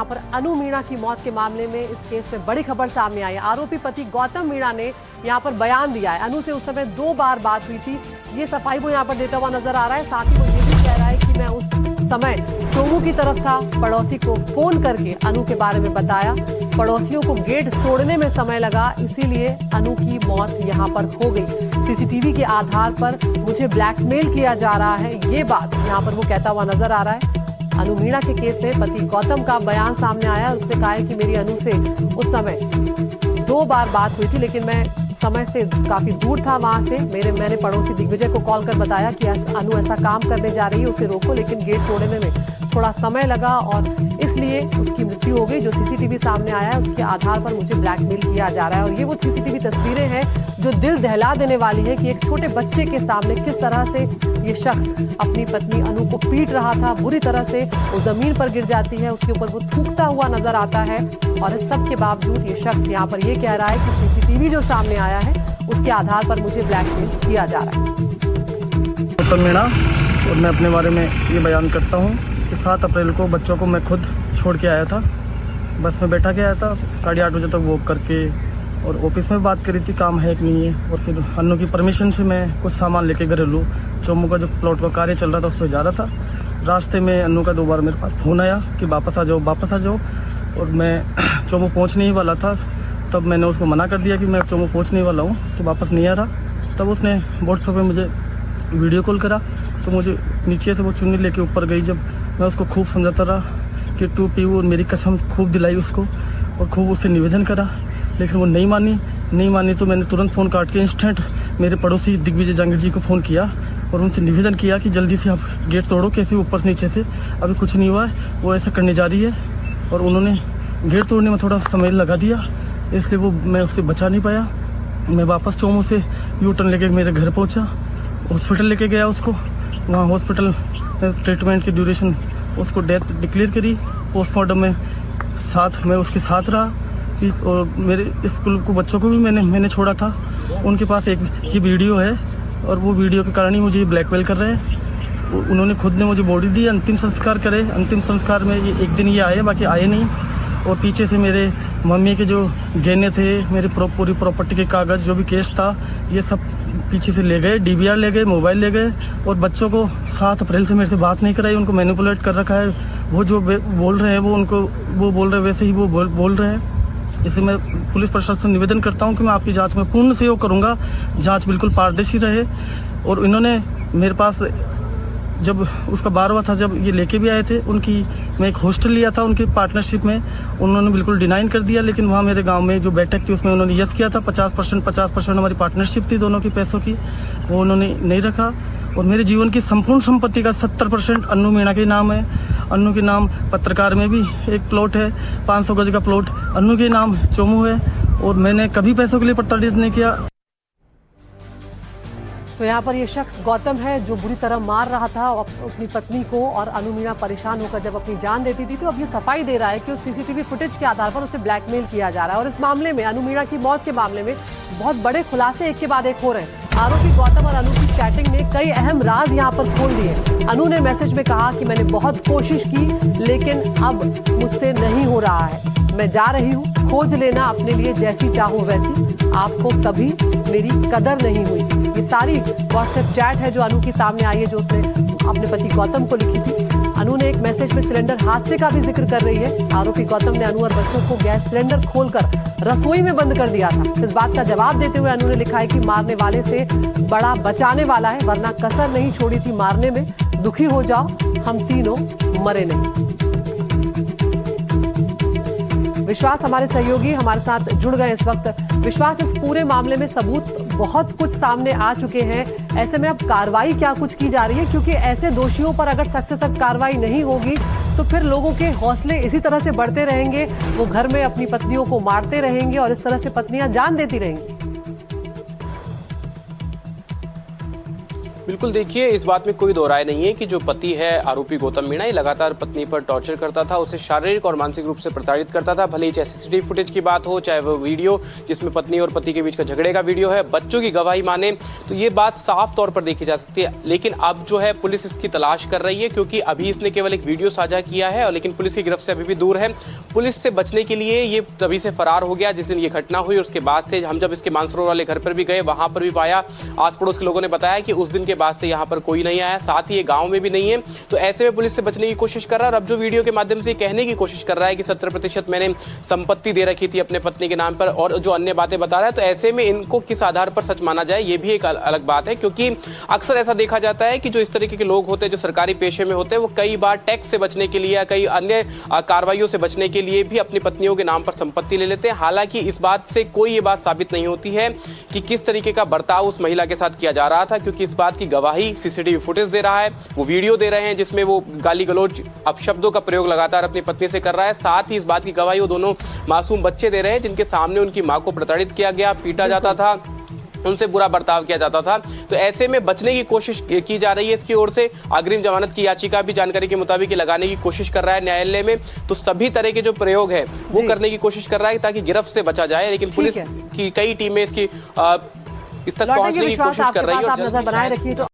यहाँ पर अनु मीणा की मौत के मामले में इस केस में बड़ी खबर सामने आई है। आरोपी पति गौतम मीणा ने यहाँ पर बयान दिया है। अनु से उस समय 2 बार बात हुई थी, ये सफाई वो यहाँ पर देता हुआ नजर आ रहा है। साथ ही वो ये भी कह रहा है कि मैं उस समय चोमू की तरफ था, पड़ोसी को फोन करके अनु के बारे में बताया। पड़ोसियों को गेट तोड़ने में समय लगा, इसीलिए अनु की मौत यहाँ पर हो गई। सीसीटीवी के आधार पर मुझे ब्लैकमेल किया जा रहा है, ये बात यहाँ पर वो कहता हुआ नजर आ रहा है। अनु मीणा के केस में पति गौतम का बयान सामने आया है। उसने कहा है कि मेरी अनु से उस समय 2 बार बात हुई थी, लेकिन मैं समय से काफी दूर था वहां से। मैंने पड़ोसी दिग्विजय को कॉल कर बताया कि अनु ऐसा काम करने जा रही है, उसे रोको, लेकिन गेट तोड़ने में थोड़ा समय लगा और इसलिए उसकी मृत्यु हो गई। जो सीसीटीवी सामने आया है उसके आधार पर मुझे ब्लैकमेल किया जा रहा है। और ये वो सीसीटीवी तस्वीरें हैं जो दिल दहला देने वाली है कि एक छोटे बच्चे के सामने किस तरह से ये शख्स अपनी पत्नी अनु को पीट रहा था। बुरी तरह से वो जमीन पर गिर जाती है, उसके ऊपर वो थूकता हुआ नजर आता है। और इस सब के बावजूद ये शख्स यहाँ पर ये कह रहा है कि सीसीटीवी जो सामने आया है उसके आधार पर मुझे ब्लैकमेल किया जा रहा है। गौतम मीणा, और मैं अपने बारे में ये बयान करता हूँ कि 7 अप्रैल को बच्चों को मैं खुद छोड़ के आया था। बस में बैठा के आया था, 8:30 बजे तक वॉक करके, और ऑफिस में बात करी थी काम है कि नहीं है। और फिर अनु की परमिशन से मैं कुछ सामान लेके घरेलू चोमू का जो प्लॉट का कार्य चल रहा था उस पर जा रहा था। रास्ते में अनु का 2 बार मेरे पास फ़ोन आया कि वापस आ जाओ, वापस आ जाओ। और मैं चोमू पहुँचने ही वाला था, तब मैंने उसको मना कर दिया कि मैं चोमू पहुँचने ही वाला हूँ, तो वापस नहीं आ रहा। तब उसने व्हाट्सएप पे मुझे वीडियो कॉल करा, तो मुझे नीचे से वो चुन्नी लेके ऊपर गई। जब मैं उसको खूब समझाता रहा कि तू पीऊ, और मेरी कसम खूब दिलाई उसको और खूब उससे निवेदन करा, लेकिन वो नहीं मानी। तो मैंने तुरंत फ़ोन काट के इंस्टेंट मेरे पड़ोसी दिग्विजय जांगीर जी को फ़ोन किया और उनसे निवेदन किया कि जल्दी से आप गेट तोड़ो, कैसे ऊपर से नीचे से, अभी कुछ नहीं हुआ है, वो ऐसा करने जा रही है। और उन्होंने गेट तोड़ने में थोड़ा समय लगा दिया, इसलिए वो मैं उससे बचा नहीं पाया। मैं वापस चोमू से यू टर्न लेके मेरे घर पहुँचा, हॉस्पिटल लेके गया उसको। वहाँ हॉस्पिटल ट्रीटमेंट की ड्यूरेशन उसको डेथ डिक्लेयर करी। पोस्टमार्टम में मैं उसके साथ रहा। और मेरे स्कूल को बच्चों को भी मैंने छोड़ा था। उनके पास एक ये वीडियो है, और वो वीडियो के कारण ही मुझे ब्लैकमेल कर रहे हैं। उन्होंने खुद ने मुझे बॉडी दी, अंतिम संस्कार करे। अंतिम संस्कार में ये एक दिन ये आए, बाकी आए नहीं। और पीछे से मेरे मम्मी के जो गहने थे, मेरी पूरी प्रॉपर्टी के कागज़, जो भी केस था, ये सब पीछे से ले गए। DVR ले गए, मोबाइल ले गए। और बच्चों को 7 अप्रैल से मेरे से बात नहीं कराई, उनको मैनिपुलेट कर रखा है। वो जो बोल रहे हैं वो बोल रहे हैं, वैसे ही वो बोल रहे हैं। इसलिए मैं पुलिस प्रशासन से निवेदन करता हूं कि मैं आपकी जांच में पूर्ण सहयोग करूंगा, जांच बिल्कुल पारदर्शी रहे। और इन्होंने मेरे पास जब उसका 12वां था, जब ये लेके भी आए थे, मैं एक हॉस्टल लिया था उनकी पार्टनरशिप में, उन्होंने बिल्कुल डिनाइन कर दिया। लेकिन वहाँ मेरे गांव में जो बैठक थी उसमें उन्होंने यस किया था। 50% हमारी पार्टनरशिप थी दोनों की पैसों की, वो उन्होंने नहीं रखा। और मेरे जीवन की संपूर्ण संपत्ति का 70% अनु मीणा के नाम है। अनु के नाम पत्रकार में भी एक प्लॉट है, 500 गज का प्लॉट अनु के नाम चोमू है। और मैंने कभी पैसों के लिए प्रताड़ित नहीं किया। तो यहाँ पर ये शख्स गौतम है जो बुरी तरह मार रहा था अपनी पत्नी को। और अनु मीणा परेशान होकर जब अपनी जान देती थी, तो अब ये सफाई दे रहा है कि उस सीसीटीवी फुटेज के आधार पर उसे ब्लैकमेल किया जा रहा है। और इस मामले में, अनु मीणा की मौत के मामले में, बहुत बड़े खुलासे एक के बाद एक हो रहे हैं। आरोपी गौतम और अनु की चैटिंग ने कई अहम राज यहाँ पर खोल दिए। अनु ने मैसेज में कहा कि मैंने बहुत कोशिश की, लेकिन अब मुझसे नहीं हो रहा है, मैं जा रही हूँ, खोज लेना अपने लिए जैसी चाहो वैसी, आपको कभी मेरी कदर नहीं हुई। ये सारी व्हाट्सएप चैट है जो अनु की सामने आई है, जो उसने अपने पति गौतम को लिखी थी। अनु ने एक मैसेज में सिलेंडर हादसे का भी जिक्र कर रही है। आरोपी गौतम ने अनु और बच्चों को गैस सिलेंडर खोलकर रसोई में बंद कर दिया था। इस बात का जवाब देते हुए अनु ने लिखा है कि मारने वाले से बड़ा बचाने वाला है, वरना कसर नहीं छोड़ी थी मारने में। दुखी हो जाओ, हम तीनों मरे नहीं। विश्वास हमारे सहयोगी हमारे साथ जुड़ गए इस वक्त। विश्वास, इस पूरे मामले में सबूत बहुत कुछ सामने आ चुके हैं, ऐसे में अब कार्रवाई क्या कुछ की जा रही है? क्योंकि ऐसे दोषियों पर अगर सख्त से सख्त कार्रवाई नहीं होगी तो फिर लोगों के हौसले इसी तरह से बढ़ते रहेंगे, वो घर में अपनी पत्नियों को मारते रहेंगे और इस तरह से पत्नियां जान देती रहेंगी। बिल्कुल, देखिए इस बात में कोई दो राय नहीं है कि जो पति है आरोपी गौतम मीणा, ये लगातार पत्नी पर टॉर्चर करता था, उसे शारीरिक और मानसिक रूप से प्रताड़ित करता था। भले ही चाहे सीसीटीवी फुटेज की बात हो, चाहे वो वीडियो जिसमें पत्नी और पति के बीच का झगड़े का वीडियो है, बच्चों की गवाही माने तो ये बात साफ तौर पर देखी जा सकती है। लेकिन अब जो है पुलिस इसकी तलाश कर रही है, क्योंकि अभी इसने केवल एक वीडियो साझा किया है और लेकिन पुलिस की गिरफ्त से अभी भी दूर है। पुलिस से बचने के लिए ये तभी से फरार हो गया जिस दिन ये घटना हुई। उसके बाद से हम जब इसके मानसरोवर वाले घर पर भी गए, वहां पर भी पाया, आस पड़ोस के लोगों ने बताया कि उस दिन के बाद से यहाँ पर कोई नहीं आया, साथ ही ये गांव में भी नहीं है। तो ऐसे में पुलिस से बचने की कोशिश कर रहा है और अब जो वीडियो के माध्यम से कहने की कोशिश कर रहा है कि 70% मैंने संपत्ति दे रखी थी अपने पत्नी के नाम पर, और जो अन्य बातें बता रहा है, तो ऐसे में इनको किस आधार पर सच माना जाए, ये भी एक अलग बात है। क्योंकि अक्सर ऐसा देखा जाता है कि जो इस तरीके के लोग होते हैं, जो सरकारी पेशे में होते हैं, वो कई बार टैक्स से बचने के लिए या कई अन्य कार्रवाइयों से बचने के लिए भी अपनी पत्नियों के नाम पर संपत्ति ले लेते हैं। हालांकि इस बात से कोई ये बात साबित नहीं होती है कि किस तरीके का बर्ताव उस महिला के साथ किया जा रहा था, क्योंकि इस बात की गवाही सीसीटीवी फुटेज दे रहा है, वो वीडियो दे रहे हैं जिसमें वो गाली गलौज अपशब्दों का प्रयोग लगातार अपनी पत्नी से कर रहा है। साथ ही इस बात की गवाही वो दोनों मासूम बच्चे दे रहे हैं जिनके सामने उनकी मां को प्रताड़ित किया गया, पीटा जाता था, उनसे बुरा बर्ताव किया जाता था। तो ऐसे में बचने की कोशिश की जा रही है इसकी ओर से। अग्रिम जमानत की याचिका भी जानकारी के मुताबिक लगाने की कोशिश कर रहा है न्यायालय में। तो सभी तरह के जो प्रयोग है वो करने की कोशिश कर रहा है ताकि गिरफ्त से बचा जाए। लेकिन पुलिस की कई टीमें इसकी इस तक पहुंचने की कोशिश कर रही है। आप नजर बनाए रखिए। तो